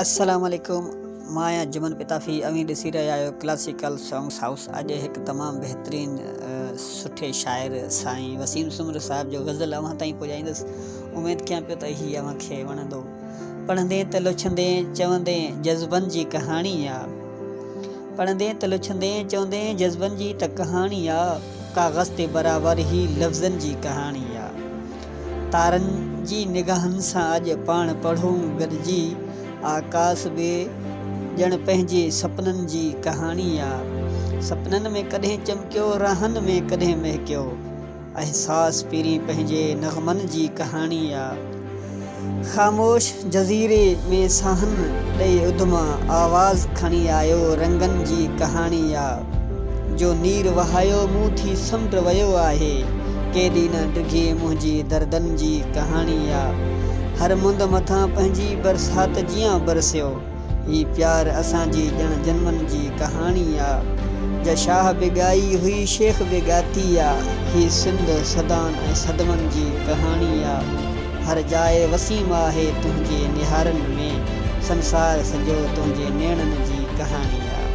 अस्सलाम वालेकुम। मां जमन पिताफी अवी ॾिसी रहिया आहियो क्लासिकल सॉन्ग्स हाउस। अॼु हिकु तमामु बहितरीन सुठे शाइर साईं वसीम सोमरो साहिब जो गज़ल अव्हां ताईं पहुचाईंदुसि। उमेद कयां पियो त हीअ अव्हांखे वणंदो। पढ़ंदे त लुछंदे चवंदे जज़बन जी कहाणी आहे। पढ़ंदे त लुछंदे चवंदे जज़बन जी त कहाणी आहे। काग़ज़ ते बराबरि ई लफ़्ज़नि जी कहाणी आहे। तारनि जी निगाहनि सां अॼु पाण पढ़ूं गॾिजी। आकाश बि ॼण पंहिंजे सपननि जी कहाणी आहे। सपननि में कॾहिं चमकियो, राहनि में कॾहिं महकियो। अहसास पहिरीं पंहिंजे नग़मनि जी कहाणी आहे। ख़ामोश जज़ीरे में साहनि ॾेई उधमा आवाज़ खणी आयो रंगनि जी कहाणी आहे। जो नीर वहायो मूं थी समुंड वियो आहे। केॾी न डिघी मुंहिंजी दर्दनि जी कहाणी आहे। हर मुंद मथां पंहिंजी बरसाति जीअं बरसियो। ही प्यार असांजी ॼण जन्मनि जी कहाणी आहे। जशाह बि ॻाई हुई, शेख बि ॻाती आहे। ही सिंध सदान ऐं सदमनि जी कहाणी आहे। हर जाइ वसीम आहे तुंहिंजे निहारनि में। संसार सॼो तुंहिंजे नेणनि जी कहाणी आहे।